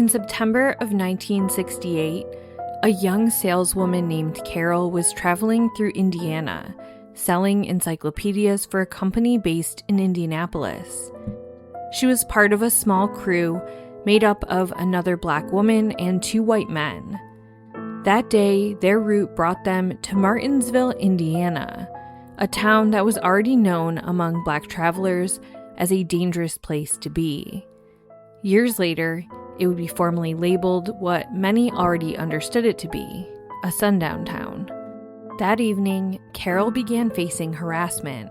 In September of 1968, a young saleswoman named Carol was traveling through Indiana, selling encyclopedias for a company based in Indianapolis. She was part of a small crew made up of another black woman and 2 white men. That day, their route brought them to Martinsville, Indiana, a town that was already known among black travelers as a dangerous place to be. Years later, it would be formally labeled what many already understood it to be, a sundown town. That evening, Carol began facing harassment.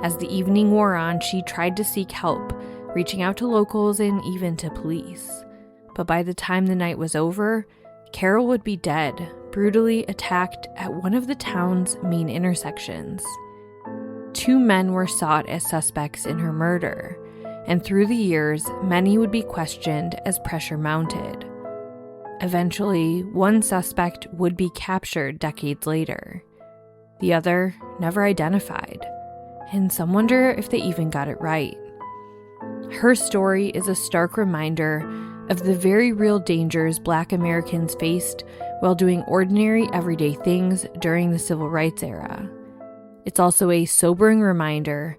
As the evening wore on, she tried to seek help, reaching out to locals and even to police. But by the time the night was over, Carol would be dead, brutally attacked at one of the town's main intersections. 2 men were sought as suspects in her murder, and through the years, many would be questioned as pressure mounted. Eventually, one suspect would be captured decades later. The other never identified, and some wonder if they even got it right. Her story is a stark reminder of the very real dangers Black Americans faced while doing ordinary, everyday things during the Civil Rights era. It's also a sobering reminder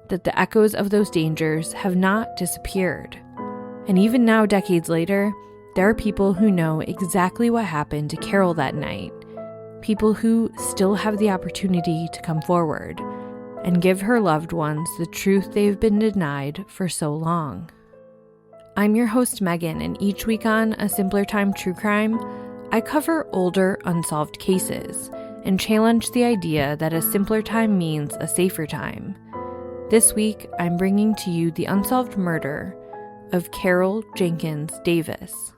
that the echoes of those dangers have not disappeared. And even now, decades later, there are people who know exactly what happened to Carol that night, people who still have the opportunity to come forward and give her loved ones the truth they've been denied for so long. I'm your host, Megan, and each week on A Simpler Time True Crime, I cover older, unsolved cases and challenge the idea that a simpler time means a safer time. This week, I'm bringing to you the unsolved murder of Carol Jenkins-Davis.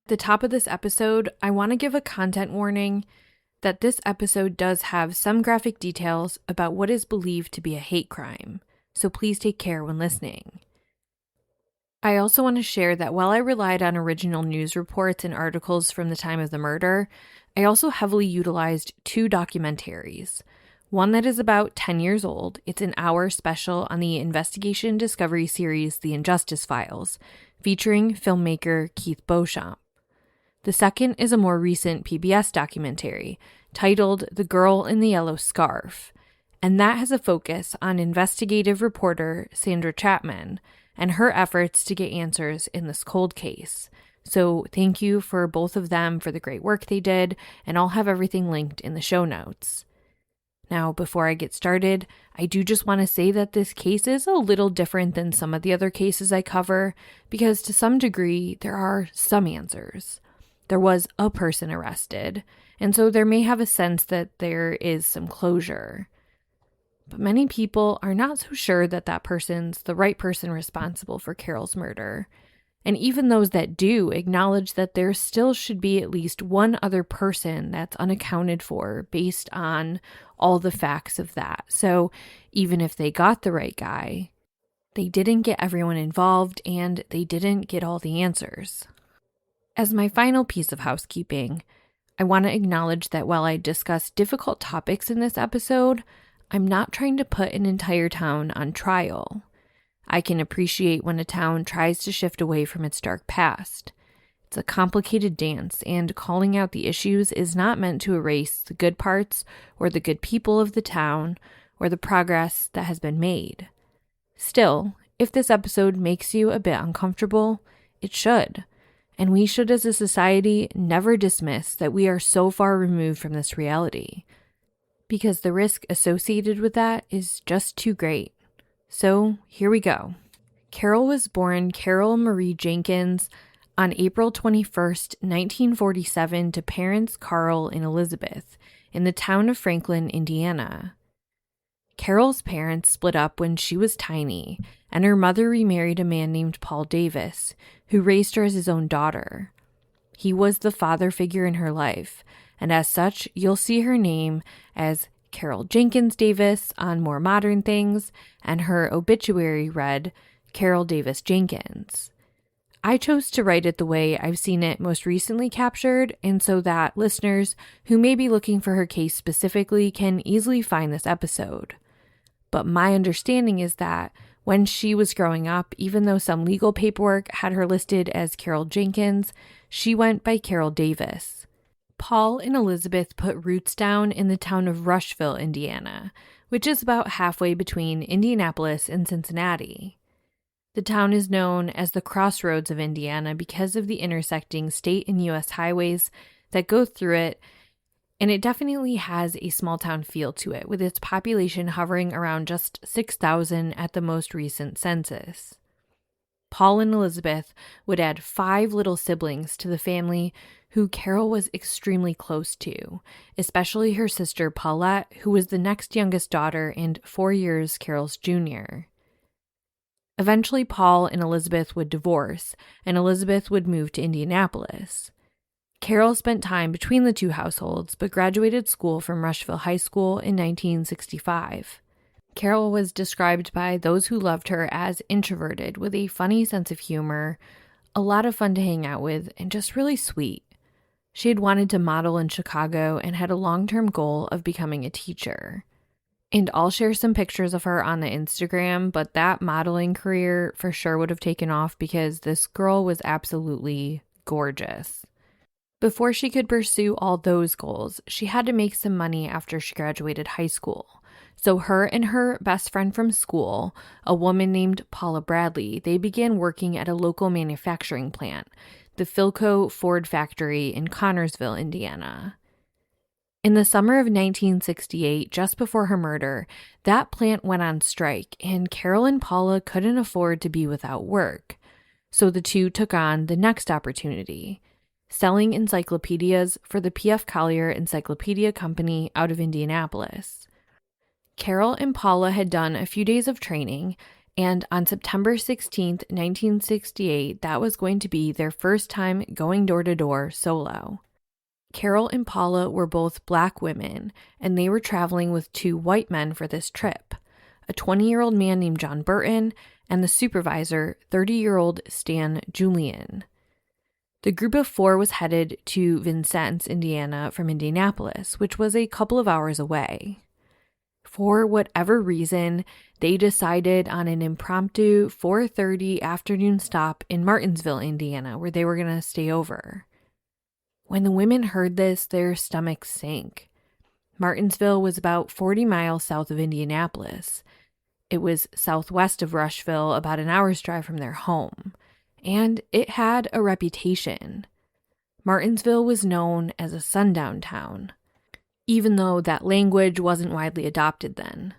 At the top of this episode, I want to give a content warning that this episode does have some graphic details about what is believed to be a hate crime, so please take care when listening. I also want to share that while I relied on original news reports and articles from the time of the murder, I also heavily utilized 2 documentaries. One that is about 10 years old. It's an hour special on the investigation discovery series The Injustice Files, featuring filmmaker Keith Beauchamp. The second is a more recent PBS documentary titled The Girl in the Yellow Scarf, and that has a focus on investigative reporter Sandra Chapman and her efforts to get answers in this cold case. So thank you for both of them for the great work they did, and I'll have everything linked in the show notes. Now, before I get started, I do just want to say that this case is a little different than some of the other cases I cover, because to some degree, there are some answers. There was a person arrested, and so there may have a sense that there is some closure. But many people are not so sure that that person's the right person responsible for Carol's murder. And even those that do acknowledge that there still should be at least one other person that's unaccounted for based on all the facts of that. So even if they got the right guy, they didn't get everyone involved and they didn't get all the answers. As my final piece of housekeeping, I want to acknowledge that while I discuss difficult topics in this episode, I'm not trying to put an entire town on trial. I can appreciate when a town tries to shift away from its dark past. It's a complicated dance, and calling out the issues is not meant to erase the good parts or the good people of the town or the progress that has been made. Still, if this episode makes you a bit uncomfortable, it should. And we should as a society never dismiss that we are so far removed from this reality, because the risk associated with that is just too great. So here we go. Carol was born Carol Marie Jenkins on April 21st, 1947 to parents Carl and Elizabeth in the town of Franklin, Indiana. Carol's parents split up when she was tiny, and her mother remarried a man named Paul Davis, who raised her as his own daughter. He was the father figure in her life, and as such, you'll see her name as Carol Jenkins-Davis on more modern things, and her obituary read Carol Davis Jenkins. I chose to write it the way I've seen it most recently captured, and so that listeners who may be looking for her case specifically can easily find this episode. But my understanding is that when she was growing up, even though some legal paperwork had her listed as Carol Jenkins, she went by Carol Davis. Paul and Elizabeth put roots down in the town of Rushville, Indiana, which is about halfway between Indianapolis and Cincinnati. The town is known as the Crossroads of Indiana because of the intersecting state and U.S. highways that go through it, and it definitely has a small town feel to it, with its population hovering around just 6,000 at the most recent census. Paul and Elizabeth would add 5 little siblings to the family who Carol was extremely close to, especially her sister Paulette, who was the next youngest daughter and 4 years Carol's junior. Eventually, Paul and Elizabeth would divorce, and Elizabeth would move to Indianapolis. Carol spent time between the two households, but graduated school from Rushville High School in 1965. Carol was described by those who loved her as introverted, with a funny sense of humor, a lot of fun to hang out with, and just really sweet. She had wanted to model in Chicago and had a long-term goal of becoming a teacher. And I'll share some pictures of her on the Instagram, but that modeling career for sure would have taken off because this girl was absolutely gorgeous. Before she could pursue all those goals, she had to make some money after she graduated high school. So her and her best friend from school, a woman named Paula Bradley, they began working at a local manufacturing plant, the Philco Ford factory in Connorsville, Indiana. In the summer of 1968, just before her murder, that plant went on strike, and Carol and Paula couldn't afford to be without work. So the two took on the next opportunity, selling encyclopedias for the P.F. Collier Encyclopedia Company out of Indianapolis. Carol and Paula had done a few days of training, and on September 16, 1968, that was going to be their first time going door-to-door solo. Carol and Paula were both Black women, and they were traveling with 2 white men for this trip, a 20-year-old man named John Burton and the supervisor, 30-year-old Stan Julian. The group of 4 was headed to Vincennes, Indiana from Indianapolis, which was a couple of hours away. For whatever reason, they decided on an impromptu 4:30 afternoon stop in Martinsville, Indiana, where they were going to stay over. When the women heard this, their stomachs sank. Martinsville was about 40 miles south of Indianapolis. It was southwest of Rushville, about an hour's drive from their home, and it had a reputation. Martinsville was known as a sundown town, even though that language wasn't widely adopted then.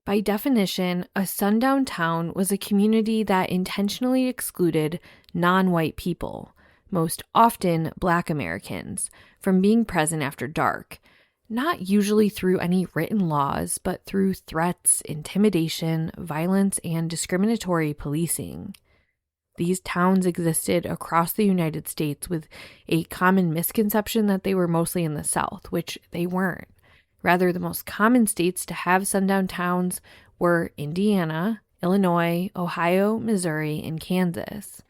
By definition, a sundown town was a community that intentionally excluded non-white people, most often Black Americans, from being present after dark, not usually through any written laws, but through threats, intimidation, violence, and discriminatory policing. These towns existed across the United States with a common misconception that they were mostly in the South, which they weren't. Rather, the most common states to have sundown towns were Indiana, Illinois, Ohio, Missouri, and Kansas.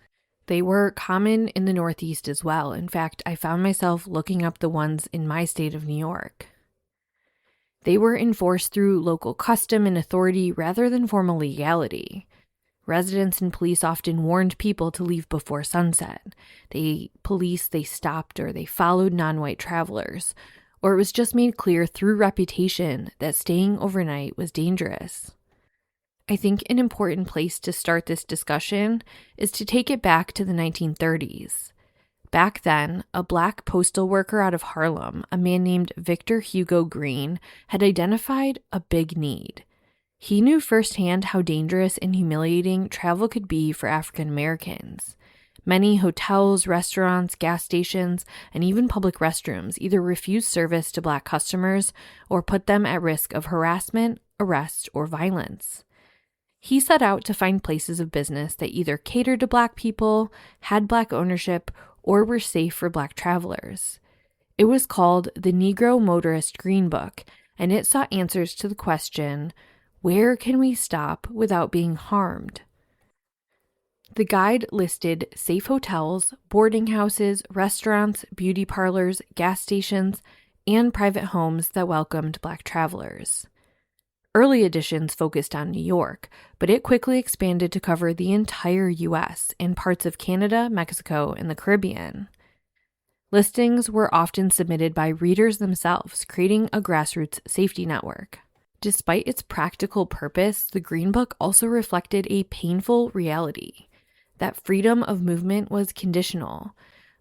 They were common in the Northeast as well. In fact, I found myself looking up the ones in my state of New York. They were enforced through local custom and authority rather than formal legality. Residents and police often warned people to leave before sunset. They stopped or they followed non-white travelers, or it was just made clear through reputation that staying overnight was dangerous. I think an important place to start this discussion is to take it back to the 1930s. Back then, a Black postal worker out of Harlem, a man named Victor Hugo Green, had identified a big need. He knew firsthand how dangerous and humiliating travel could be for African Americans. Many hotels, restaurants, gas stations, and even public restrooms either refused service to Black customers or put them at risk of harassment, arrest, or violence. He set out to find places of business that either catered to Black people, had Black ownership, or were safe for Black travelers. It was called the Negro Motorist Green Book, and it sought answers to the question, where can we stop without being harmed? The guide listed safe hotels, boarding houses, restaurants, beauty parlors, gas stations, and private homes that welcomed Black travelers. Early editions focused on New York, but it quickly expanded to cover the entire U.S. and parts of Canada, Mexico, and the Caribbean. Listings were often submitted by readers themselves, creating a grassroots safety network. Despite its practical purpose, the Green Book also reflected a painful reality: that freedom of movement was conditional.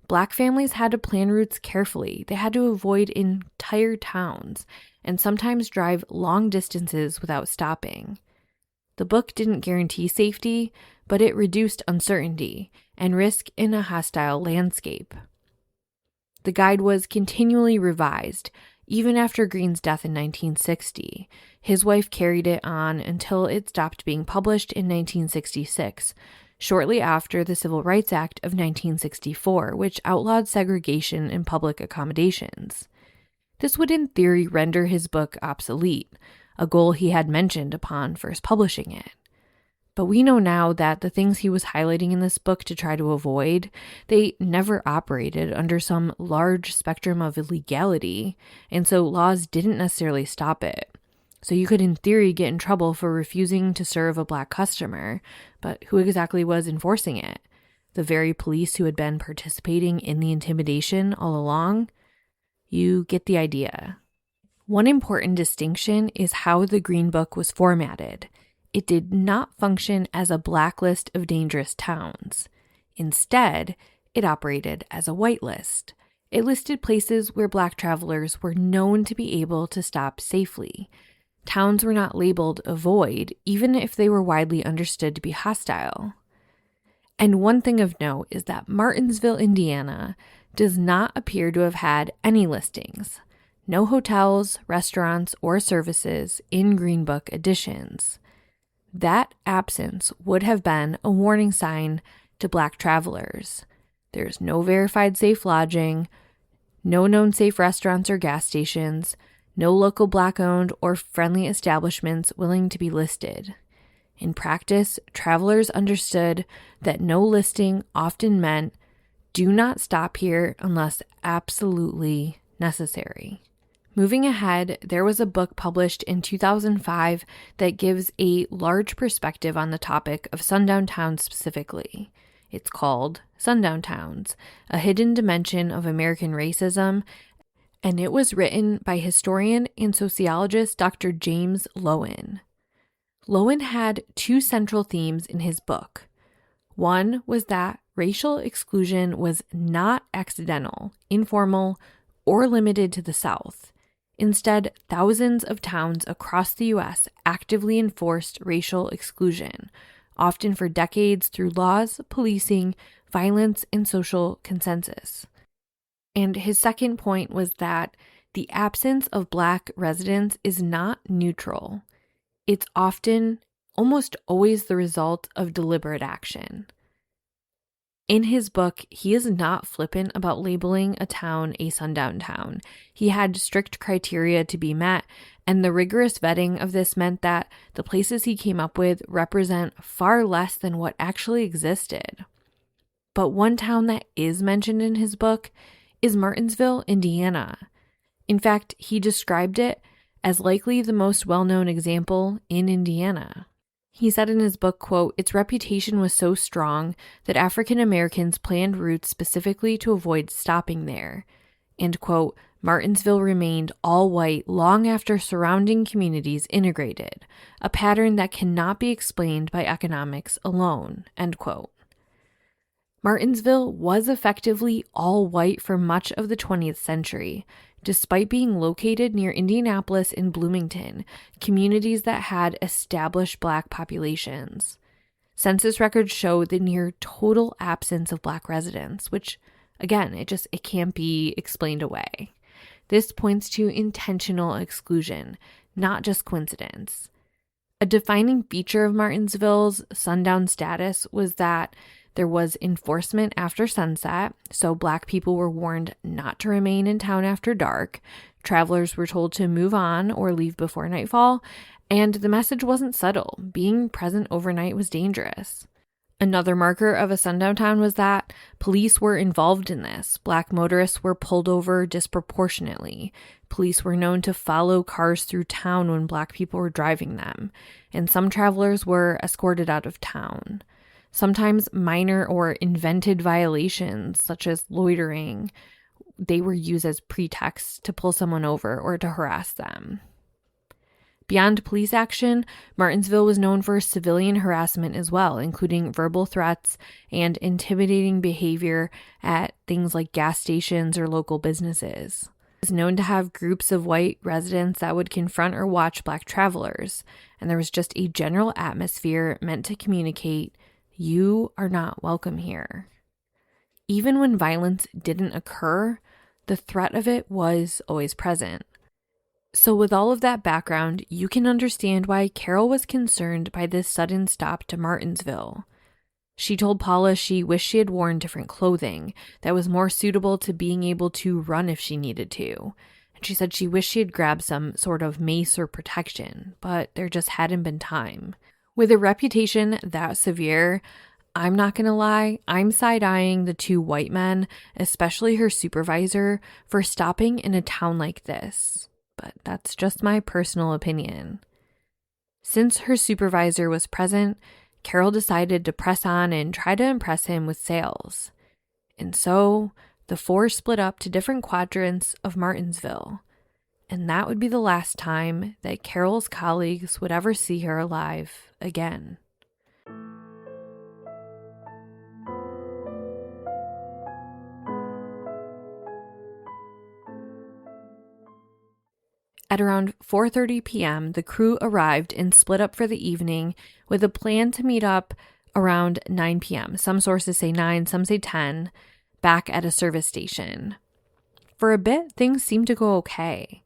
Black families had to plan routes carefully. They had to avoid entire towns and sometimes drive long distances without stopping. The book didn't guarantee safety, but it reduced uncertainty and risk in a hostile landscape. The guide was continually revised, even after Green's death in 1960. His wife carried it on until it stopped being published in 1966, shortly after the Civil Rights Act of 1964, which outlawed segregation in public accommodations. This would in theory render his book obsolete, a goal he had mentioned upon first publishing it. But we know now that the things he was highlighting in this book to try to avoid, they never operated under some large spectrum of illegality, and so laws didn't necessarily stop it. So you could in theory get in trouble for refusing to serve a Black customer, but who exactly was enforcing it? The very police who had been participating in the intimidation all along? You get the idea. One important distinction is how the Green Book was formatted. It did not function as a blacklist of dangerous towns. Instead, it operated as a whitelist. It listed places where Black travelers were known to be able to stop safely. Towns were not labeled avoid, even if they were widely understood to be hostile. And one thing of note is that Martinsville, Indiana, does not appear to have had any listings. No hotels, restaurants, or services in Green Book editions. That absence would have been a warning sign to Black travelers. There's no verified safe lodging, no known safe restaurants or gas stations, no local Black-owned or friendly establishments willing to be listed. In practice, travelers understood that no listing often meant do not stop here unless absolutely necessary. Moving ahead, there was a book published in 2005 that gives a large perspective on the topic of sundown towns specifically. It's called Sundown Towns, a hidden dimension of American racism, and it was written by historian and sociologist Dr. James Loewen. Loewen had two central themes in his book. One was that racial exclusion was not accidental, informal, or limited to the South. Instead, thousands of towns across the U.S. actively enforced racial exclusion, often for decades through laws, policing, violence, and social consensus. And his second point was that the absence of Black residents is not neutral. It's often, almost always, the result of deliberate action. In his book, he is not flippant about labeling a town a sundown town. He had strict criteria to be met, and the rigorous vetting of this meant that the places he came up with represent far less than what actually existed. But one town that is mentioned in his book is Martinsville, Indiana. In fact, he described it as likely the most well-known example in Indiana. He said in his book, quote, "Its reputation was so strong that African Americans planned routes specifically to avoid stopping there." And, quote, "Martinsville remained all white long after surrounding communities integrated, a pattern that cannot be explained by economics alone." End quote. Martinsville was effectively all white for much of the 20th century, despite being located near Indianapolis and Bloomington, communities that had established Black populations. Census records show the near total absence of Black residents, which, again, it can't be explained away. This points to intentional exclusion, not just coincidence. A defining feature of Martinsville's sundown status was that there was enforcement after sunset, so Black people were warned not to remain in town after dark. Travelers were told to move on or leave before nightfall, and the message wasn't subtle. Being present overnight was dangerous. Another marker of a sundown town was that police were involved in this. Black motorists were pulled over disproportionately. Police were known to follow cars through town when Black people were driving them, and some travelers were escorted out of town. Sometimes minor or invented violations, such as loitering, they were used as pretexts to pull someone over or to harass them. Beyond police action, Martinsville was known for civilian harassment as well, including verbal threats and intimidating behavior at things like gas stations or local businesses. It was known to have groups of white residents that would confront or watch Black travelers, and there was just a general atmosphere meant to communicate, you are not welcome here. Even when violence didn't occur, the threat of it was always present. So with all of that background, you can understand why Carol was concerned by this sudden stop to Martinsville. She told Paula she wished she had worn different clothing that was more suitable to being able to run if she needed to. And she said she wished she had grabbed some sort of mace or protection, but there just hadn't been time. With a reputation that severe, I'm not going to lie, I'm side-eyeing the two white men, especially her supervisor, for stopping in a town like this. But that's just my personal opinion. Since her supervisor was present, Carol decided to press on and try to impress him with sales. And so, the four split up to different quadrants of Martinsville. And that would be the last time that Carol's colleagues would ever see her alive again. At around 4:30 p.m., the crew arrived and split up for the evening with a plan to meet up around 9 p.m. Some sources say 9, some say 10, back at a service station. For a bit, things seemed to go okay.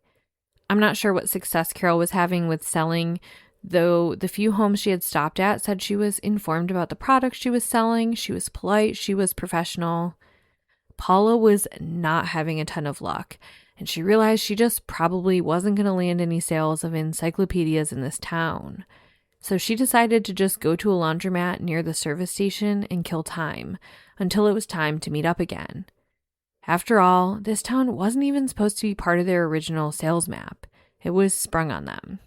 I'm not sure what success Carol was having with selling, though the few homes she had stopped at said she was informed about the products she was selling, she was polite, she was professional. Paula was not having a ton of luck, and she realized she just probably wasn't going to land any sales of encyclopedias in this town. So she decided to just go to a laundromat near the service station and kill time until it was time to meet up again. After all, this town wasn't even supposed to be part of their original sales map. It was sprung on them.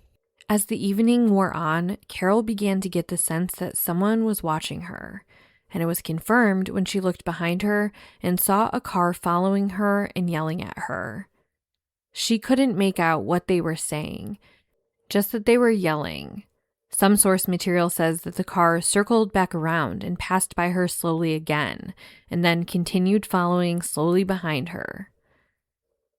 As the evening wore on, Carol began to get the sense that someone was watching her, and it was confirmed when she looked behind her and saw a car following her and yelling at her. She couldn't make out what they were saying, just that they were yelling. Some source material says that the car circled back around and passed by her slowly again, and then continued following slowly behind her.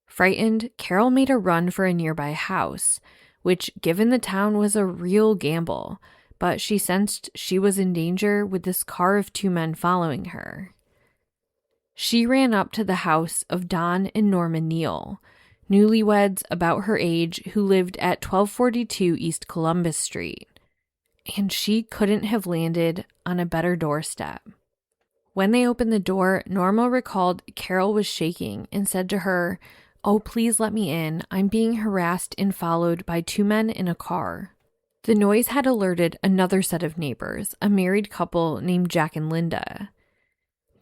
Frightened, Carol made a run for a nearby house, which, given the town, was a real gamble, but she sensed she was in danger with this car of two men following her. She ran up to the house of Don and Norma Neal, newlyweds about her age who lived at 1242 East Columbus Street, and she couldn't have landed on a better doorstep. When they opened the door, Norma recalled Carol was shaking and said to her, "Oh, please let me in. I'm being harassed and followed by two men in a car." The noise had alerted another set of neighbors, a married couple named Jack and Linda.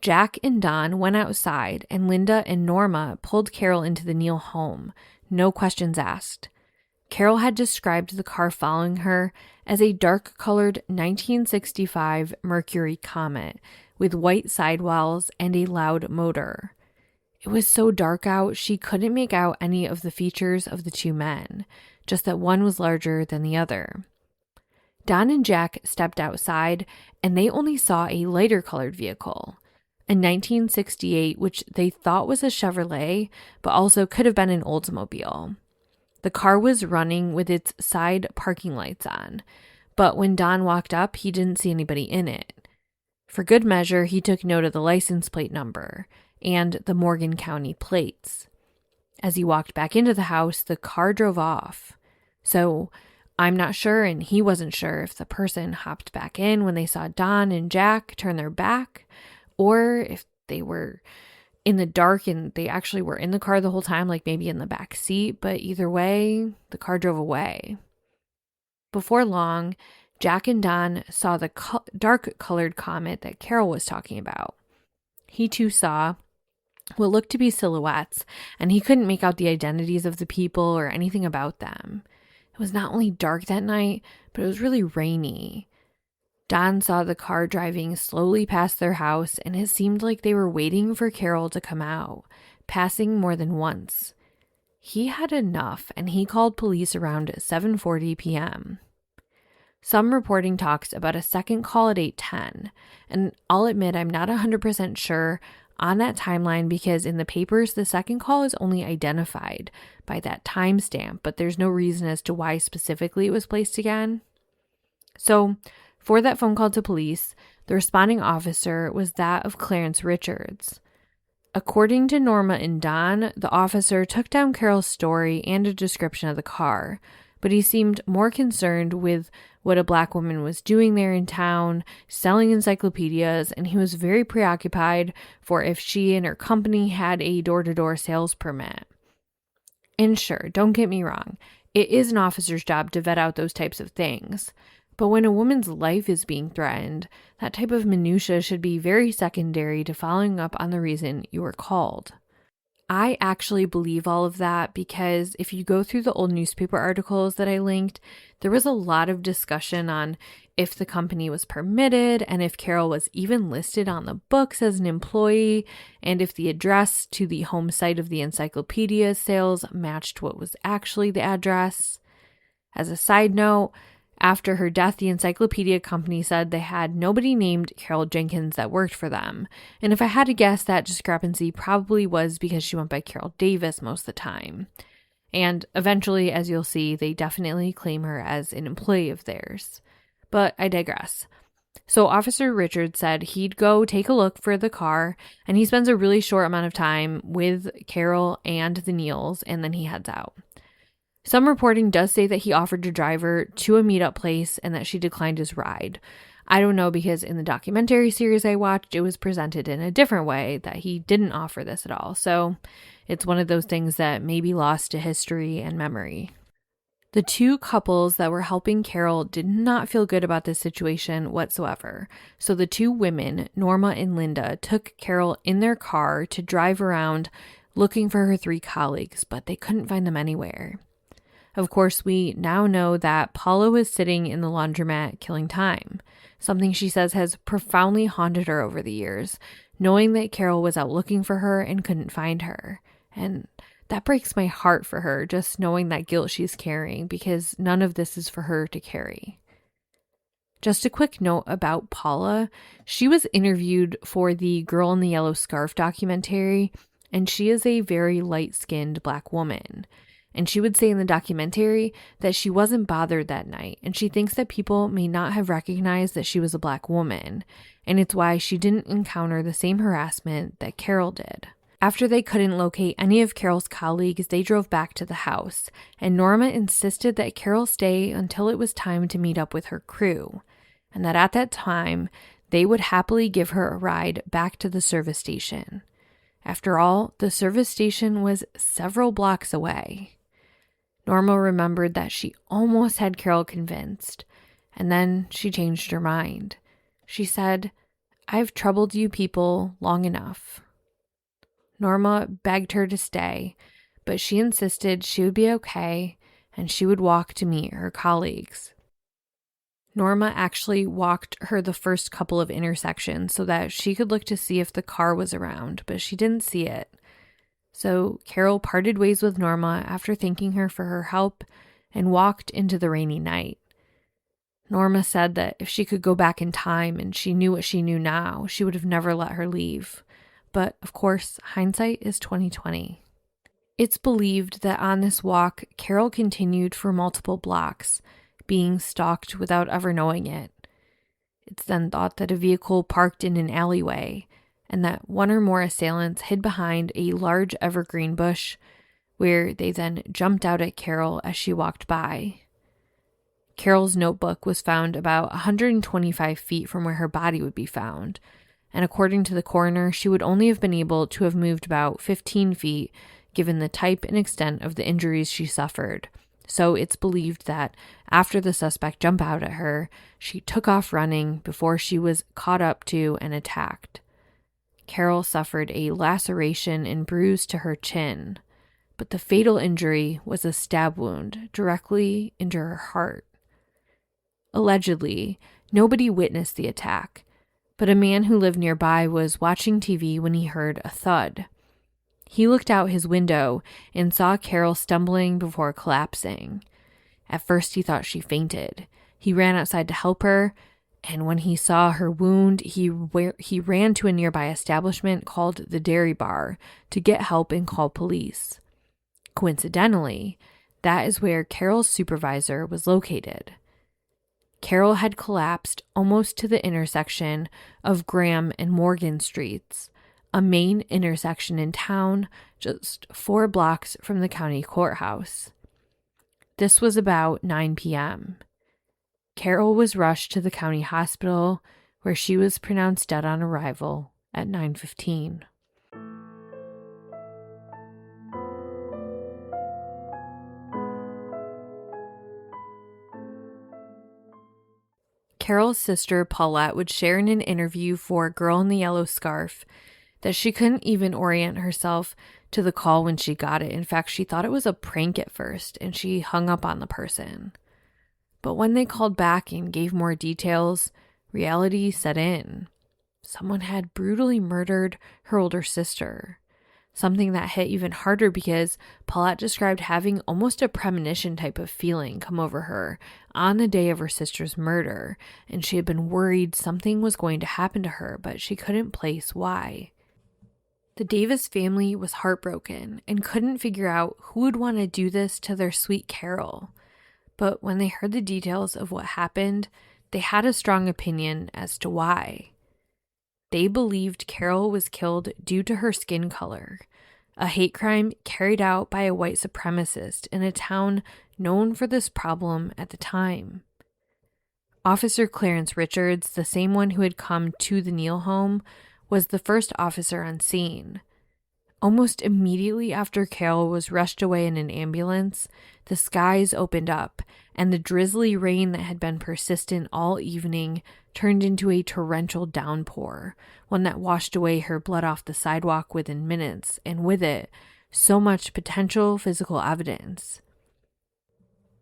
Jack and Don went outside, and Linda and Norma pulled Carol into the Neal home, no questions asked. Carol had described the car following her as a dark-colored 1965 Mercury Comet with white sidewalls and a loud motor. It was so dark out, she couldn't make out any of the features of the two men, just that one was larger than the other. Don and Jack stepped outside, and they only saw a lighter-colored vehicle, a 1968, which they thought was a Chevrolet, but also could have been an Oldsmobile. The car was running with its side parking lights on, but when Don walked up, he didn't see anybody in it. For good measure, he took note of the license plate number and the Morgan County plates. As he walked back into the house, the car drove off. So I'm not sure, and he wasn't sure if the person hopped back in when they saw Don and Jack turn their back, or if they were in the dark, and they actually were in the car the whole time, like maybe in the back seat, but either way, the car drove away. Before long, Jack and Don saw the dark-colored comet that Carol was talking about. He too saw what looked to be silhouettes, and he couldn't make out the identities of the people or anything about them. It was not only dark that night, but it was really rainy. Don saw the car driving slowly past their house, and it seemed like they were waiting for Carol to come out, passing more than once. He had enough, and he called police around 7:40 p.m. Some reporting talks about a second call at 8:10, and I'll admit I'm not 100% sure on that timeline because in the papers, the second call is only identified by that timestamp, but there's no reason as to why specifically it was placed again. So, for that phone call to police, the responding officer was that of Clarence Richards. According to Norma and Don, the officer took down Carol's story and a description of the car, but he seemed more concerned with what a Black woman was doing there in town, selling encyclopedias, and he was very preoccupied for if she and her company had a door-to-door sales permit. And sure, don't get me wrong, it is an officer's job to vet out those types of things. But when a woman's life is being threatened, that type of minutia should be very secondary to following up on the reason you were called. I actually believe all of that because if you go through the old newspaper articles that I linked, there was a lot of discussion on if the company was permitted and if Carol was even listed on the books as an employee and if the address to the home site of the encyclopedia sales matched what was actually the address. As a side note, after her death, the encyclopedia company said they had nobody named Carol Jenkins that worked for them. And if I had to guess, that discrepancy probably was because she went by Carol Davis most of the time. And eventually, as you'll see, they definitely claim her as an employee of theirs. But I digress. So Officer Richard said he'd go take a look for the car, and he spends a really short amount of time with Carol and the Neals, and then he heads out. Some reporting does say that he offered to drive her to a meetup place and that she declined his ride. I don't know because in the documentary series I watched, it was presented in a different way that he didn't offer this at all. So it's one of those things that may be lost to history and memory. The two couples that were helping Carol did not feel good about this situation whatsoever. So the two women, Norma and Linda, took Carol in their car to drive around looking for her three colleagues, but they couldn't find them anywhere. Of course, we now know that Paula was sitting in the laundromat killing time, something she says has profoundly haunted her over the years, knowing that Carol was out looking for her and couldn't find her. And that breaks my heart for her, just knowing that guilt she's carrying, because none of this is for her to carry. Just a quick note about Paula. She was interviewed for the Girl in the Yellow Scarf documentary, and she is a very light-skinned Black woman. And she would say in the documentary that she wasn't bothered that night, and she thinks that people may not have recognized that she was a Black woman, and it's why she didn't encounter the same harassment that Carol did. After they couldn't locate any of Carol's colleagues, they drove back to the house, and Norma insisted that Carol stay until it was time to meet up with her crew, and that at that time, they would happily give her a ride back to the service station. After all, the service station was several blocks away. Norma remembered that she almost had Carol convinced, and then she changed her mind. She said, "I've troubled you people long enough." Norma begged her to stay, but she insisted she would be okay and she would walk to meet her colleagues. Norma actually walked her the first couple of intersections so that she could look to see if the car was around, but she didn't see it. So Carol parted ways with Norma after thanking her for her help and walked into the rainy night. Norma said that if she could go back in time and she knew what she knew now, she would have never let her leave. But of course, hindsight is 20/20. It's believed that on this walk, Carol continued for multiple blocks, being stalked without ever knowing it. It's then thought that a vehicle parked in an alleyway and that one or more assailants hid behind a large evergreen bush where they then jumped out at Carol as she walked by. Carol's notebook was found about 125 feet from where her body would be found, and according to the coroner, she would only have been able to have moved about 15 feet given the type and extent of the injuries she suffered. So it's believed that after the suspect jumped out at her, she took off running before she was caught up to and attacked. Carol suffered a laceration and bruise to her chin, but the fatal injury was a stab wound directly into her heart. Allegedly, nobody witnessed the attack, but a man who lived nearby was watching TV when he heard a thud. He looked out his window and saw Carol stumbling before collapsing. At first, he thought she fainted. He ran outside to help her, and when he saw her wound, he ran to a nearby establishment called the Dairy Bar to get help and call police. Coincidentally, that is where Carol's supervisor was located. Carol had collapsed almost to the intersection of Graham and Morgan Streets, a main intersection in town just 4 blocks from the county courthouse. This was about 9 p.m. Carol was rushed to the county hospital, where she was pronounced dead on arrival at 9:15. Carol's sister, Paulette, would share in an interview for Girl in the Yellow Scarf that she couldn't even orient herself to the call when she got it. In fact, she thought it was a prank at first, and she hung up on the person. But when they called back and gave more details, reality set in. Someone had brutally murdered her older sister. Something that hit even harder because Paulette described having almost a premonition type of feeling come over her on the day of her sister's murder, and she had been worried something was going to happen to her, but she couldn't place why. The Davis family was heartbroken and couldn't figure out who would want to do this to their sweet Carol. But when they heard the details of what happened, they had a strong opinion as to why. They believed Carol was killed due to her skin color, a hate crime carried out by a white supremacist in a town known for this problem at the time. Officer Clarence Richards, the same one who had come to the Neal home, was the first officer on scene. Almost immediately after Carol was rushed away in an ambulance, the skies opened up, and the drizzly rain that had been persistent all evening turned into a torrential downpour, one that washed away her blood off the sidewalk within minutes, and with it, so much potential physical evidence.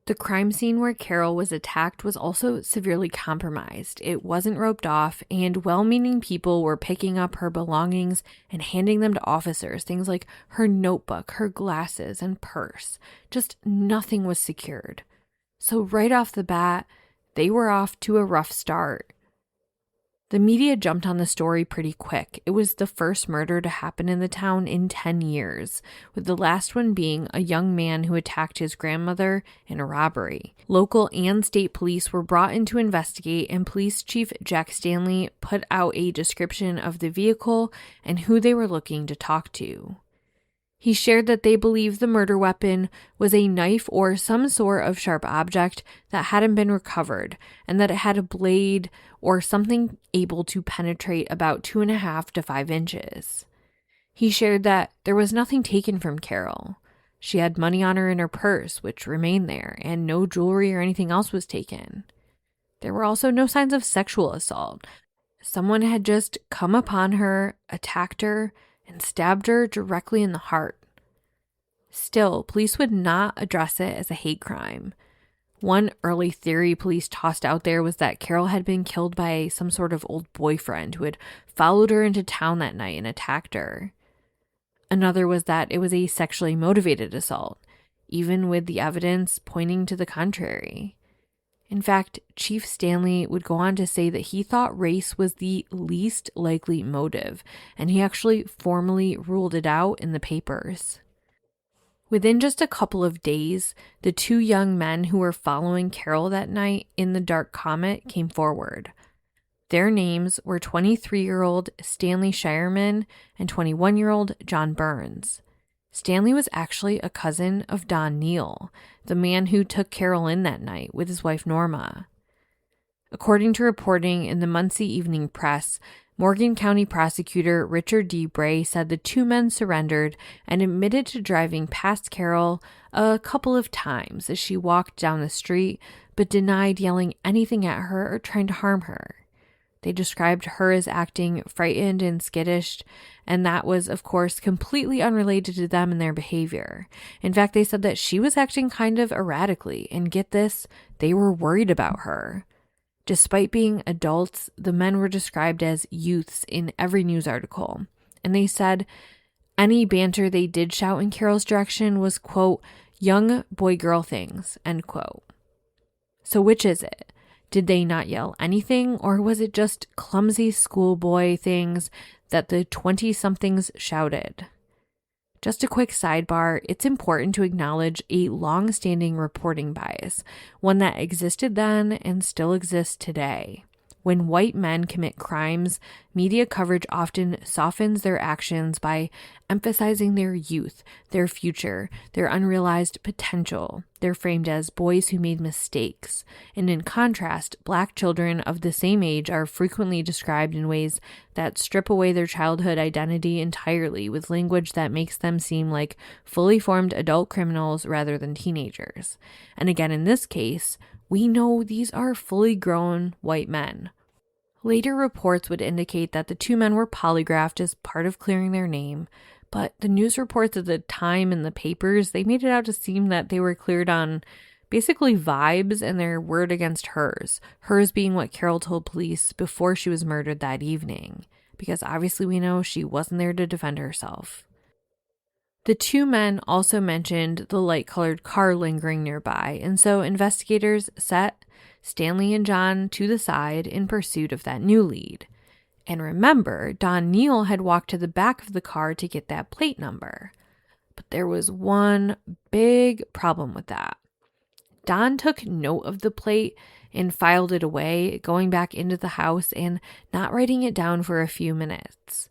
The crime scene where Carol was attacked was also severely compromised. It wasn't roped off, and well-meaning people were picking up her belongings and handing them to officers, things like her notebook, her glasses, and purse. Just nothing was secured. So right off the bat, they were off to a rough start. The media jumped on the story pretty quick. It was the first murder to happen in the town in 10 years, with the last one being a young man who attacked his grandmother in a robbery. Local and state police were brought in to investigate, and Police Chief Jack Stanley put out a description of the vehicle and who they were looking to talk to. He shared that they believed the murder weapon was a knife or some sort of sharp object that hadn't been recovered, and that it had a blade or something able to penetrate about 2.5 to 5 inches. He shared that there was nothing taken from Carol. She had money on her in her purse, which remained there, and no jewelry or anything else was taken. There were also no signs of sexual assault. Someone had just come upon her, attacked her, and stabbed her directly in the heart. Still, police would not address it as a hate crime. One early theory police tossed out there was that Carol had been killed by some sort of old boyfriend who had followed her into town that night and attacked her. Another was that it was a sexually motivated assault, even with the evidence pointing to the contrary. In fact, Chief Stanley would go on to say that he thought race was the least likely motive, and he actually formally ruled it out in the papers. Within just a couple of days, the 2 young men who were following Carol that night in the dark Comet came forward. Their names were 23-year-old Stanley Shireman and 21-year-old John Burns. Stanley was actually a cousin of Don Neal, the man who took Carol in that night with his wife Norma. According to reporting in the Muncie Evening Press, Morgan County prosecutor Richard D. Bray said the two men surrendered and admitted to driving past Carol a couple of times as she walked down the street, but denied yelling anything at her or trying to harm her. They described her as acting frightened and skittish, and that was, of course, completely unrelated to them and their behavior. In fact, they said that she was acting kind of erratically, and get this, they were worried about her. Despite being adults, the men were described as youths in every news article, and they said any banter they did shout in Carol's direction was, quote, young boy-girl things, end quote. So which is it? Did they not yell anything, or was it just clumsy schoolboy things that the 20-somethings shouted? Just a quick sidebar, it's important to acknowledge a long-standing reporting bias, one that existed then and still exists today. When white men commit crimes, media coverage often softens their actions by emphasizing their youth, their future, their unrealized potential. They're framed as boys who made mistakes. And in contrast, Black children of the same age are frequently described in ways that strip away their childhood identity entirely, with language that makes them seem like fully formed adult criminals rather than teenagers. And again, in this case, we know these are fully grown white men. Later reports would indicate that the two men were polygraphed as part of clearing their name, but the news reports at the time in the papers, they made it out to seem that they were cleared on basically vibes and their word against hers being what Carol told police before she was murdered that evening, because obviously we know she wasn't there to defend herself. The two men also mentioned the light-colored car lingering nearby, and so investigators set Stanley and John to the side in pursuit of that new lead. And remember, Don Neal had walked to the back of the car to get that plate number. But there was one big problem with that. Don took note of the plate and filed it away, going back into the house and not writing it down for a few minutes.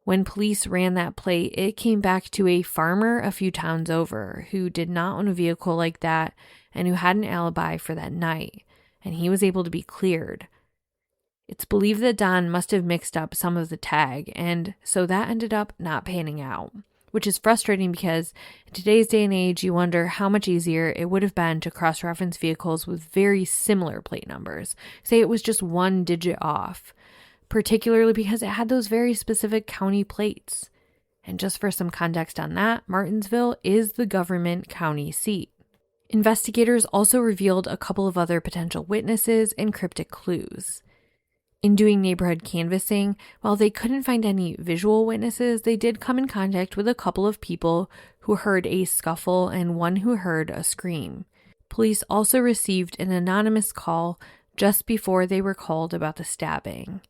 When police ran that plate, it came back to a farmer a few towns over who did not own a vehicle like that and who had an alibi for that night, and he was able to be cleared. It's believed that Don must have mixed up some of the tag, and so that ended up not panning out, which is frustrating because in today's day and age, you wonder how much easier it would have been to cross-reference vehicles with very similar plate numbers. Say it was just one digit off, particularly because it had those very specific county plates. And just for some context on that, Martinsville is the government county seat. Investigators also revealed a couple of other potential witnesses and cryptic clues. In doing neighborhood canvassing, while they couldn't find any visual witnesses, they did come in contact with a couple of people who heard a scuffle and one who heard a scream. Police also received an anonymous call just before they were called about the stabbing.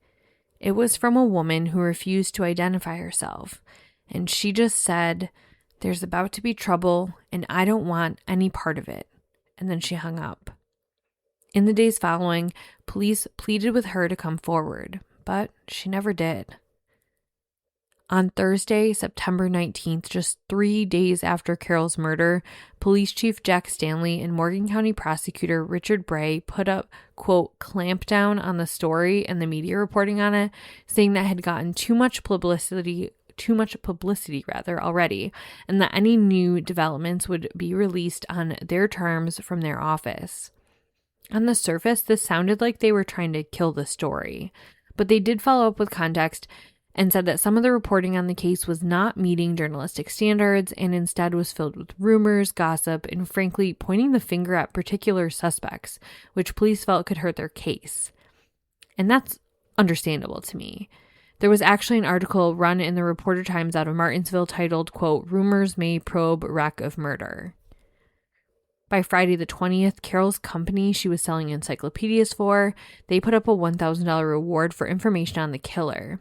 It was from a woman who refused to identify herself, and she just said, "There's about to be trouble, and I don't want any part of it," and then she hung up. In the days following, police pleaded with her to come forward, but she never did. On Thursday, September 19th, just 3 days after Carol's murder, Police Chief Jack Stanley and Morgan County Prosecutor Richard Bray put up, quote, clampdown on the story and the media reporting on it, saying that it had gotten too much publicity already, and that any new developments would be released on their terms from their office. On the surface, this sounded like they were trying to kill the story, but they did follow up with context and said that some of the reporting on the case was not meeting journalistic standards and instead was filled with rumors, gossip, and frankly pointing the finger at particular suspects, which police felt could hurt their case. And that's understandable to me. There was actually an article run in the Reporter-Times out of Martinsville titled, quote, "Rumors May Probe Wreck of Murder." By Friday the 20th, Carol's company she was selling encyclopedias for, they put up a $1,000 reward for information on the killer.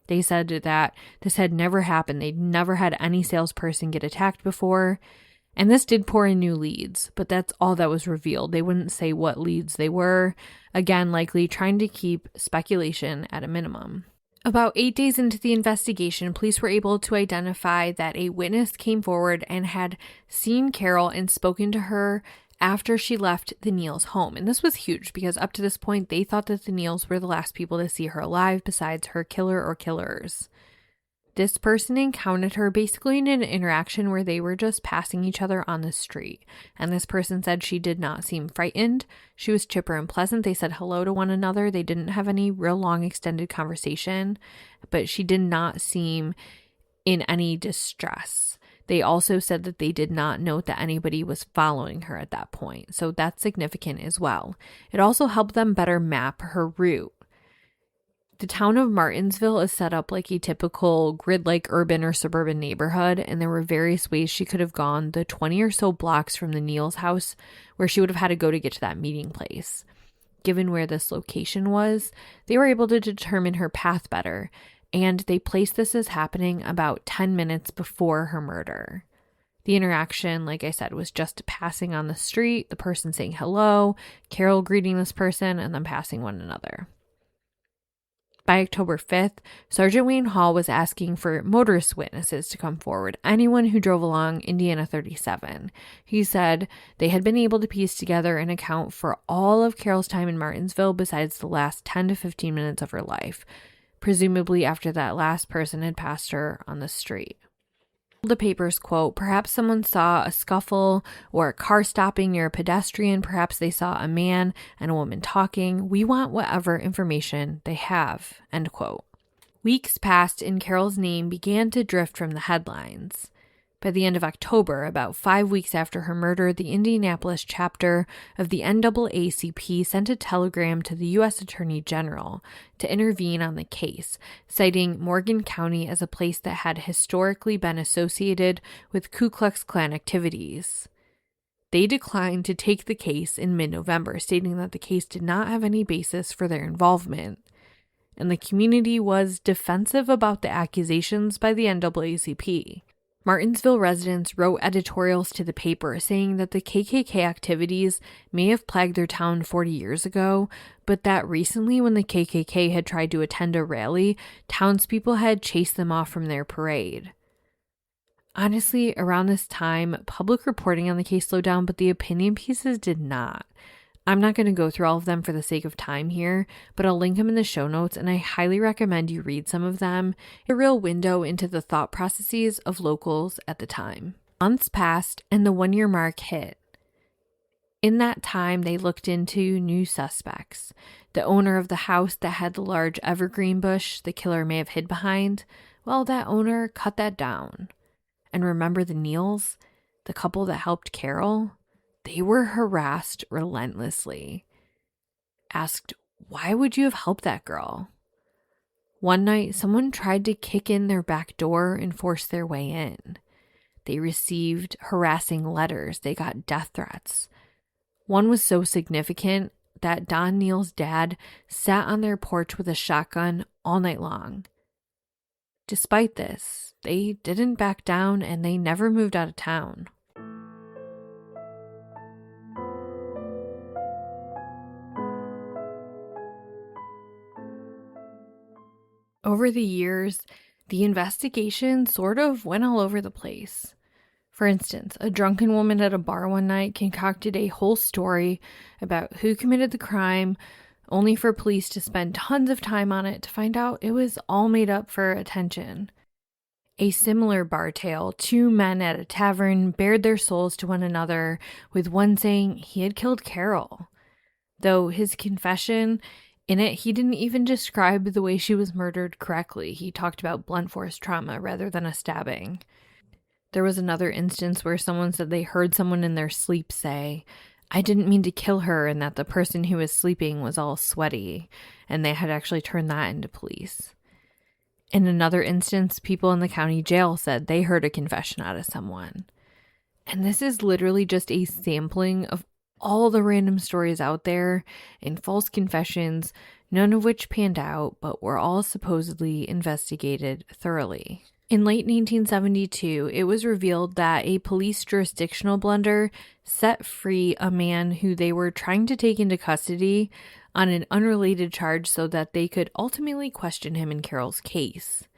They said that this had never happened. They'd never had any salesperson get attacked before. And this did pour in new leads, but that's all that was revealed. They wouldn't say what leads they were. Again, likely trying to keep speculation at a minimum. About 8 days into the investigation, police were able to identify that a witness came forward and had seen Carol and spoken to her after she left the Neals home. And this was huge because up to this point, they thought that the Neals were the last people to see her alive besides her killer or killers. This person encountered her basically in an interaction where they were just passing each other on the street. And this person said she did not seem frightened. She was chipper and pleasant. They said hello to one another. They didn't have any real long extended conversation, but she did not seem in any distress. They also said that they did not note that anybody was following her at that point. So that's significant as well. It also helped them better map her route. The town of Martinsville is set up like a typical grid-like urban or suburban neighborhood, and there were various ways she could have gone the 20 or so blocks from the Neals house where she would have had to go to get to that meeting place. Given where this location was, they were able to determine her path better, and they placed this as happening about 10 minutes before her murder. The interaction, like I said, was just passing on the street, the person saying hello, Carol greeting this person, and then passing one another. By October 5th, Sergeant Wayne Hall was asking for motorist witnesses to come forward, anyone who drove along Indiana 37. He said they had been able to piece together an account for all of Carol's time in Martinsville besides the last 10 to 15 minutes of her life, presumably after that last person had passed her on the street. The papers quote, perhaps someone saw a scuffle or a car stopping near a pedestrian. Perhaps they saw a man and a woman talking. We want whatever information they have, end quote. Weeks passed and Carol's name began to drift from the headlines. By the end of October, about 5 weeks after her murder, the Indianapolis chapter of the NAACP sent a telegram to the U.S. Attorney General to intervene on the case, citing Morgan County as a place that had historically been associated with Ku Klux Klan activities. They declined to take the case in mid-November, stating that the case did not have any basis for their involvement. And the community was defensive about the accusations by the NAACP. Martinsville residents wrote editorials to the paper saying that the KKK activities may have plagued their town 40 years ago, but that recently when the KKK had tried to attend a rally, townspeople had chased them off from their parade. Honestly, around this time, public reporting on the case slowed down, but the opinion pieces did not. I'm not going to go through all of them for the sake of time here, but I'll link them in the show notes, and I highly recommend you read some of them. A real window into the thought processes of locals at the time. Months passed, and the 1-year mark hit. In that time, they looked into new suspects. The owner of the house that had the large evergreen bush the killer may have hid behind, well, that owner cut that down. And remember the Neals, the couple that helped Carol? They were harassed relentlessly. Asked, why would you have helped that girl? One night, someone tried to kick in their back door and force their way in. They received harassing letters. They got death threats. One was so significant that Don Neal's dad sat on their porch with a shotgun all night long. Despite this, they didn't back down and they never moved out of town. Over the years, the investigation sort of went all over the place. For instance, a drunken woman at a bar one night concocted a whole story about who committed the crime, only for police to spend tons of time on it to find out it was all made up for attention. A similar bar tale, 2 men at a tavern bared their souls to one another, with one saying he had killed Carol. Though his confession, in it, he didn't even describe the way she was murdered correctly. He talked about blunt force trauma rather than a stabbing. There was another instance where someone said they heard someone in their sleep say, I didn't mean to kill her, and that the person who was sleeping was all sweaty, and they had actually turned that into police. In another instance, people in the county jail said they heard a confession out of someone. And this is literally just a sampling of all the random stories out there and false confessions, none of which panned out, but were all supposedly investigated thoroughly. In late 1972, it was revealed that a police jurisdictional blunder set free a man who they were trying to take into custody on an unrelated charge so that they could ultimately question him in Carol's case.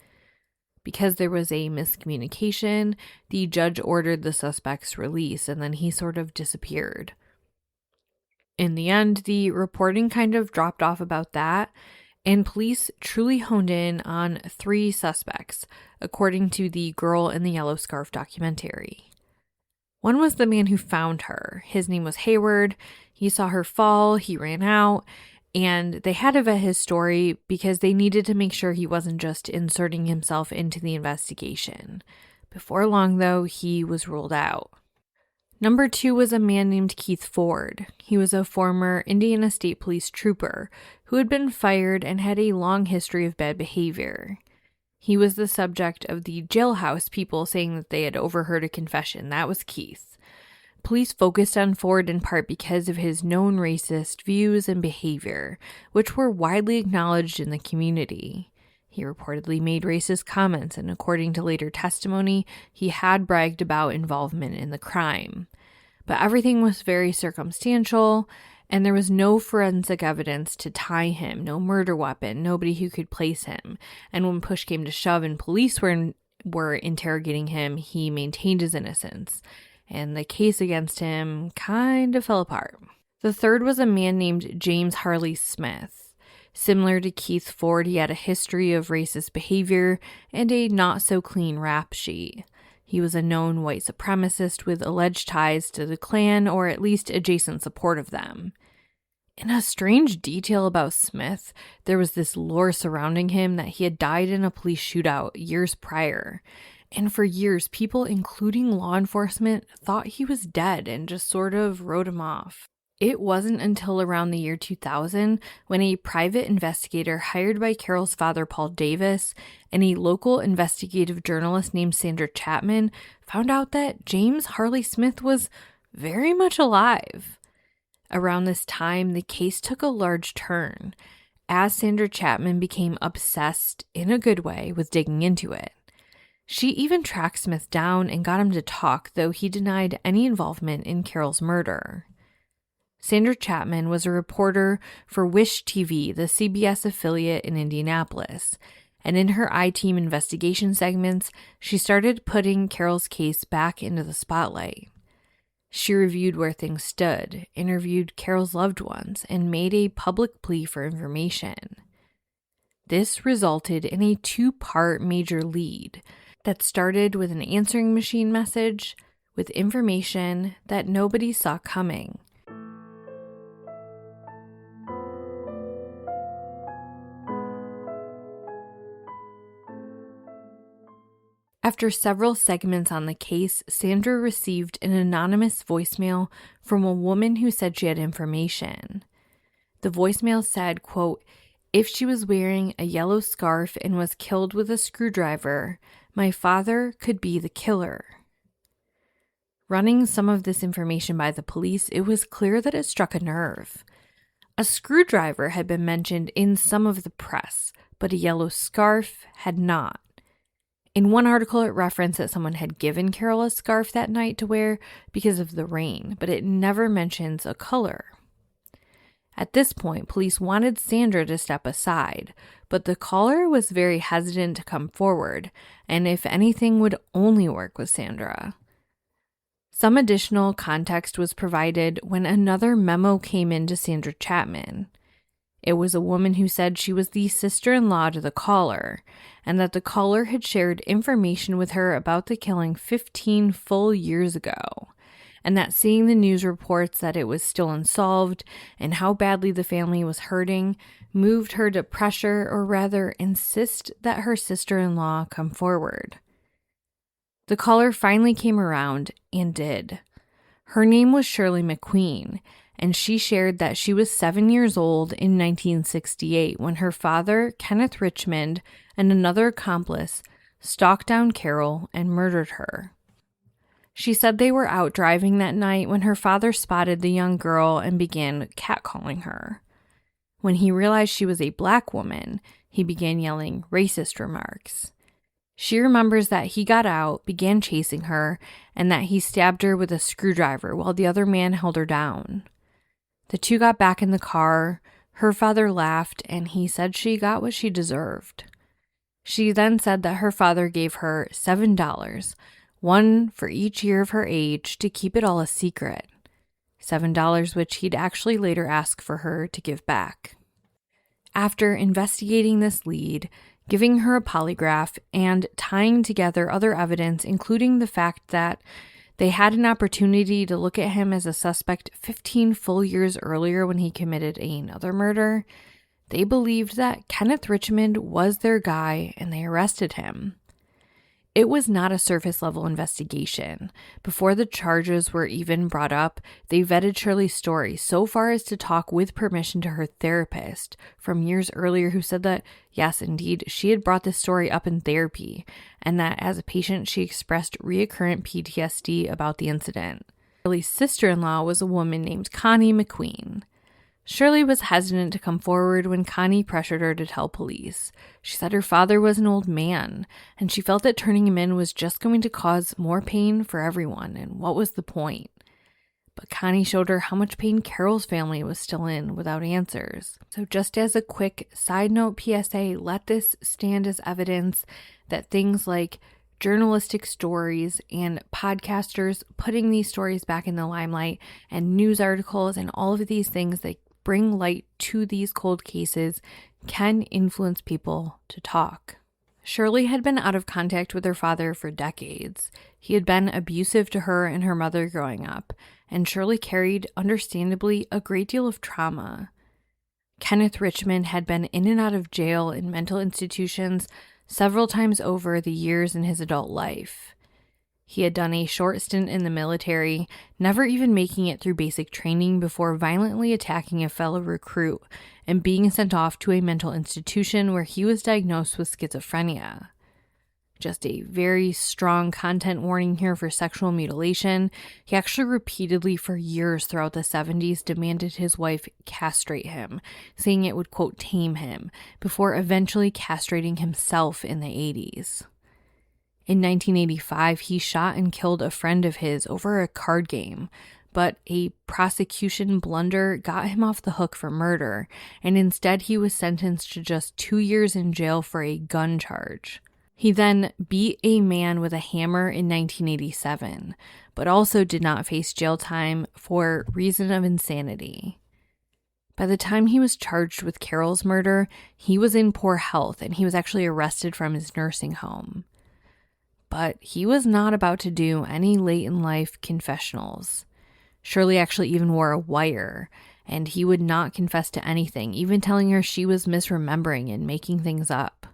Because there was a miscommunication, the judge ordered the suspect's release, and then he sort of disappeared. In the end, the reporting kind of dropped off about that, and police truly honed in on 3 suspects, according to the Girl in the Yellow Scarf documentary. One was the man who found her. His name was Hayward. He saw her fall, he ran out, and they had to vet his story because they needed to make sure he wasn't just inserting himself into the investigation. Before long, though, he was ruled out. Number 2 was a man named Keith Ford. He was a former Indiana State Police trooper who had been fired and had a long history of bad behavior. He was the subject of the jailhouse people saying that they had overheard a confession. That was Keith. Police focused on Ford in part because of his known racist views and behavior, which were widely acknowledged in the community. He reportedly made racist comments, and according to later testimony, he had bragged about involvement in the crime. But everything was very circumstantial, and there was no forensic evidence to tie him, no murder weapon, nobody who could place him. And when push came to shove and police were interrogating him, he maintained his innocence, and the case against him kind of fell apart. The third was a man named James Harley Smith. Similar to Keith Ford, he had a history of racist behavior and a not-so-clean rap sheet. He was a known white supremacist with alleged ties to the Klan, or at least adjacent support of them. In a strange detail about Smith, there was this lore surrounding him that he had died in a police shootout years prior. And for years, people, including law enforcement, thought he was dead and just sort of wrote him off. It wasn't until around the year 2000 when a private investigator hired by Carol's father, Paul Davis, and a local investigative journalist named Sandra Chapman found out that James Harley Smith was very much alive. Around this time, the case took a large turn, as Sandra Chapman became obsessed, in a good way, with digging into it. She even tracked Smith down and got him to talk, though he denied any involvement in Carol's murder. Sandra Chapman was a reporter for Wish TV, the CBS affiliate in Indianapolis, and in her I-Team investigation segments, she started putting Carol's case back into the spotlight. She reviewed where things stood, interviewed Carol's loved ones, and made a public plea for information. This resulted in a 2-part major lead that started with an answering machine message with information that nobody saw coming. After several segments on the case, Sandra received an anonymous voicemail from a woman who said she had information. The voicemail said, quote, "If she was wearing a yellow scarf and was killed with a screwdriver, my father could be the killer." Running some of this information by the police, it was clear that it struck a nerve. A screwdriver had been mentioned in some of the press, but a yellow scarf had not. In one article, it referenced that someone had given Carol a scarf that night to wear because of the rain, but it never mentions a color. At this point, police wanted Sandra to step aside, but the caller was very hesitant to come forward, and if anything, would only work with Sandra. Some additional context was provided when another memo came in to Sandra Chapman. It was a woman who said she was the sister-in-law to the caller, and that the caller had shared information with her about the killing 15 full years ago, and that seeing the news reports that it was still unsolved and how badly the family was hurting moved her to pressure, or rather insist, that her sister-in-law come forward. The caller finally came around and did. Her name was Shirley McQueen, and she shared that she was 7 years old in 1968 when her father, Kenneth Richmond, and another accomplice stalked down Carol and murdered her. She said they were out driving that night when her father spotted the young girl and began catcalling her. When he realized she was a black woman, he began yelling racist remarks. She remembers that he got out, began chasing her, and that he stabbed her with a screwdriver while the other man held her down. The two got back in the car. Her father laughed, and he said she got what she deserved. She then said that her father gave her $7, one for each year of her age, to keep it all a secret. $7 which he'd actually later ask for her to give back. After investigating this lead, giving her a polygraph, and tying together other evidence, including the fact that they had an opportunity to look at him as a suspect 15 full years earlier when he committed another murder, they believed that Kenneth Richmond was their guy and they arrested him. It was not a surface-level investigation. Before the charges were even brought up, they vetted Shirley's story so far as to talk with permission to her therapist from years earlier, who said that, yes, indeed, she had brought this story up in therapy, and that as a patient, she expressed recurrent PTSD about the incident. Shirley's sister-in-law was a woman named Connie McQueen. Shirley was hesitant to come forward when Connie pressured her to tell police. She said her father was an old man, and she felt that turning him in was just going to cause more pain for everyone, and what was the point? But Connie showed her how much pain Carol's family was still in without answers. So just as a quick side note PSA, let this stand as evidence that things like journalistic stories and podcasters putting these stories back in the limelight and news articles and all of these things that bring light to these cold cases can influence people to talk. Shirley had been out of contact with her father for decades. He had been abusive to her and her mother growing up, and Shirley carried, understandably, a great deal of trauma. Kenneth Richmond had been in and out of jail in mental institutions several times over the years in his adult life. He had done a short stint in the military, never even making it through basic training before violently attacking a fellow recruit and being sent off to a mental institution where he was diagnosed with schizophrenia. Just a very strong content warning here for sexual mutilation. He actually repeatedly for years throughout the 70s demanded his wife castrate him, saying it would, quote, tame him, before eventually castrating himself in the 80s. In 1985, he shot and killed a friend of his over a card game, but a prosecution blunder got him off the hook for murder, and instead he was sentenced to just 2 years in jail for a gun charge. He then beat a man with a hammer in 1987, but also did not face jail time for reason of insanity. By the time he was charged with Carol's murder, he was in poor health and he was actually arrested from his nursing home. But he was not about to do any late-in-life confessionals. Shirley actually even wore a wire, and he would not confess to anything, even telling her she was misremembering and making things up.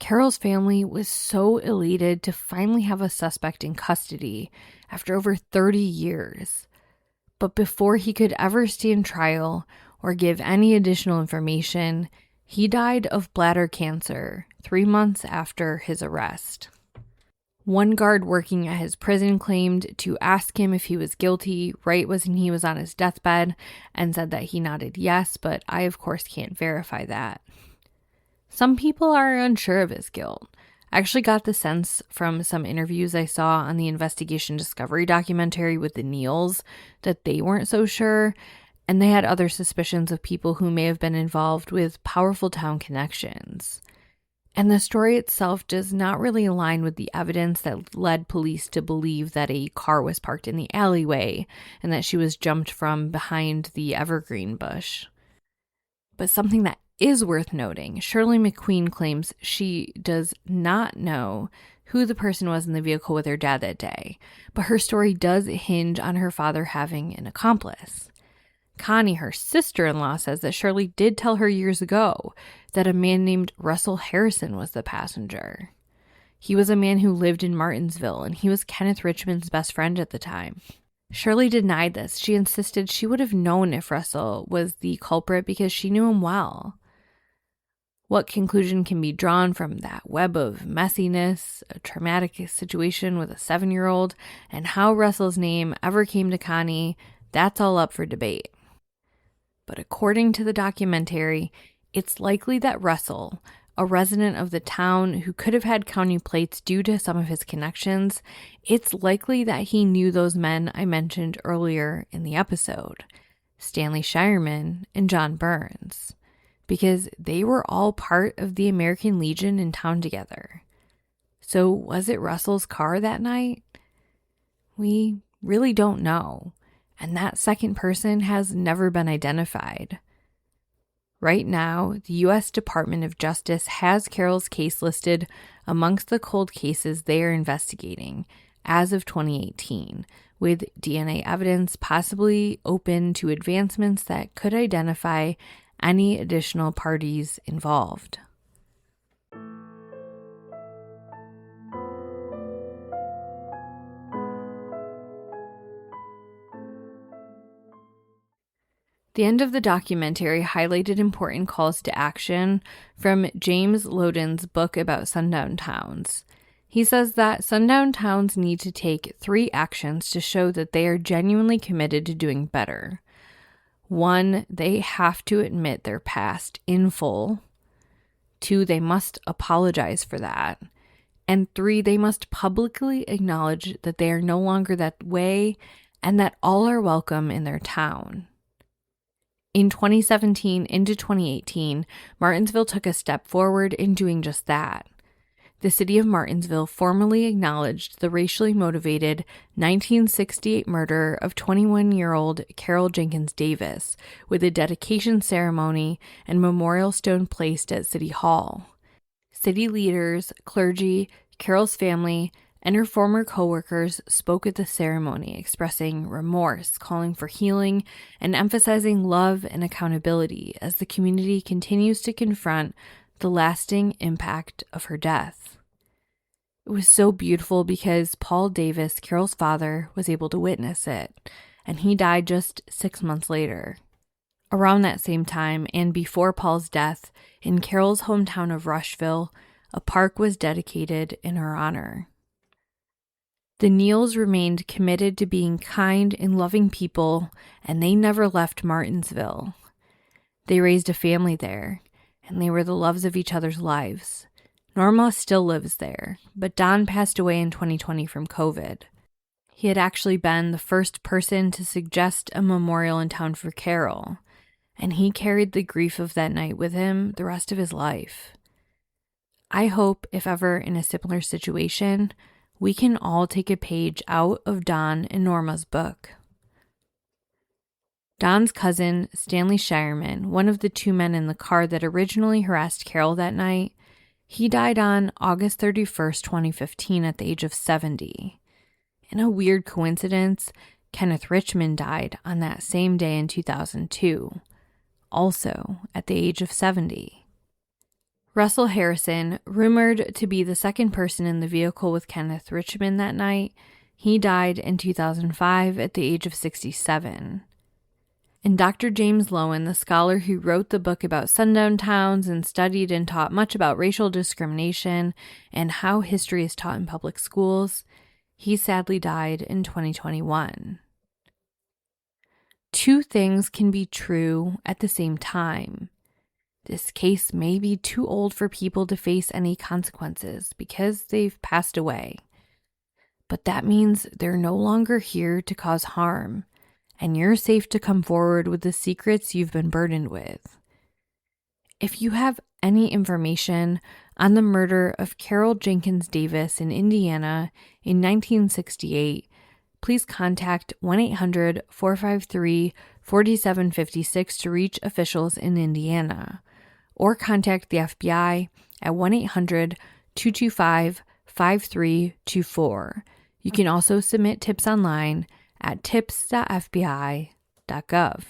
Carol's family was so elated to finally have a suspect in custody after over 30 years. But before he could ever stand trial or give any additional information, he died of bladder cancer 3 months after his arrest. One guard working at his prison claimed to ask him if he was guilty right when he was on his deathbed and said that he nodded yes, but I of course can't verify that. Some people are unsure of his guilt. I actually got the sense from some interviews I saw on the Investigation Discovery documentary with the Neals that they weren't so sure, and they had other suspicions of people who may have been involved with powerful town connections. And the story itself does not really align with the evidence that led police to believe that a car was parked in the alleyway and that she was jumped from behind the evergreen bush. But something that is worth noting, Shirley McQueen claims she does not know who the person was in the vehicle with her dad that day, but her story does hinge on her father having an accomplice. Connie, her sister-in-law, says that Shirley did tell her years ago that a man named Russell Harrison was the passenger. He was a man who lived in Martinsville, and he was Kenneth Richmond's best friend at the time. Shirley denied this. She insisted she would have known if Russell was the culprit because she knew him well. What conclusion can be drawn from that web of messiness, a traumatic situation with a 7-year-old, and how Russell's name ever came to Connie, that's all up for debate. But according to the documentary, it's likely that Russell, a resident of the town who could have had county plates due to some of his connections, it's likely that he knew those men I mentioned earlier in the episode, Stanley Shireman and John Burns, because they were all part of the American Legion in town together. So was it Russell's car that night? We really don't know. and that second person has never been identified. Right now, the U.S. Department of Justice has Carol's case listed amongst the cold cases they are investigating as of 2018, with DNA evidence possibly open to advancements that could identify any additional parties involved. The end of the documentary highlighted important calls to action from James Loden's book about sundown towns. He says that sundown towns need to take 3 actions to show that they are genuinely committed to doing better. 1, they have to admit their past in full. 2, they must apologize for that. And 3, they must publicly acknowledge that they are no longer that way and that all are welcome in their town. In 2017 into 2018, Martinsville took a step forward in doing just that. The city of Martinsville formally acknowledged the racially motivated 1968 murder of 21-year-old Carol Jenkins-Davis with a dedication ceremony and memorial stone placed at City Hall. City leaders, clergy, Carol's family, and her former co-workers spoke at the ceremony, expressing remorse, calling for healing, and emphasizing love and accountability as the community continues to confront the lasting impact of her death. It was so beautiful because Paul Davis, Carol's father, was able to witness it, and he died just 6 months later. Around that same time, and before Paul's death, in Carol's hometown of Rushville, a park was dedicated in her honor. The Neals remained committed to being kind and loving people, and they never left Martinsville. They raised a family there, and they were the loves of each other's lives. Norma still lives there, but Don passed away in 2020 from COVID. He had actually been the first person to suggest a memorial in town for Carol, and he carried the grief of that night with him the rest of his life. I hope, if ever in a similar situation, we can all take a page out of Don and Norma's book. Don's cousin, Stanley Shireman, one of the 2 men in the car that originally harassed Carol that night, he died on August 31st, 2015 at the age of 70. In a weird coincidence, Kenneth Richmond died on that same day in 2002, also at the age of 70. Russell Harrison, rumored to be the second person in the vehicle with Kenneth Richmond that night, he died in 2005 at the age of 67. And Dr. James Lowen, the scholar who wrote the book about sundown towns and studied and taught much about racial discrimination and how history is taught in public schools, he sadly died in 2021. 2 things can be true at the same time. This case may be too old for people to face any consequences because they've passed away. But that means they're no longer here to cause harm, and you're safe to come forward with the secrets you've been burdened with. If you have any information on the murder of Carol Jenkins-Davis in Indiana in 1968, please contact 1-800-453-4756 to reach officials in Indiana, or contact the FBI at 1-800-225-5324. You can also submit tips online at tips.fbi.gov.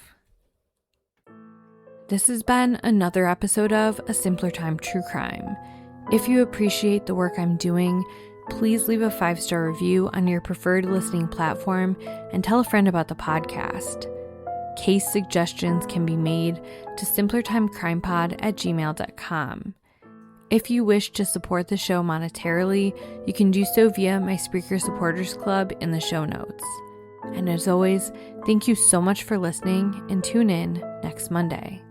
This has been another episode of A Simpler Time True Crime. If you appreciate the work I'm doing, please leave a 5-star review on your preferred listening platform and tell a friend about the podcast. Case suggestions can be made to simplertimecrimepod@gmail.com. If you wish to support the show monetarily, you can do so via my Spreaker Supporters Club in the show notes. And as always, thank you so much for listening, and tune in next Monday.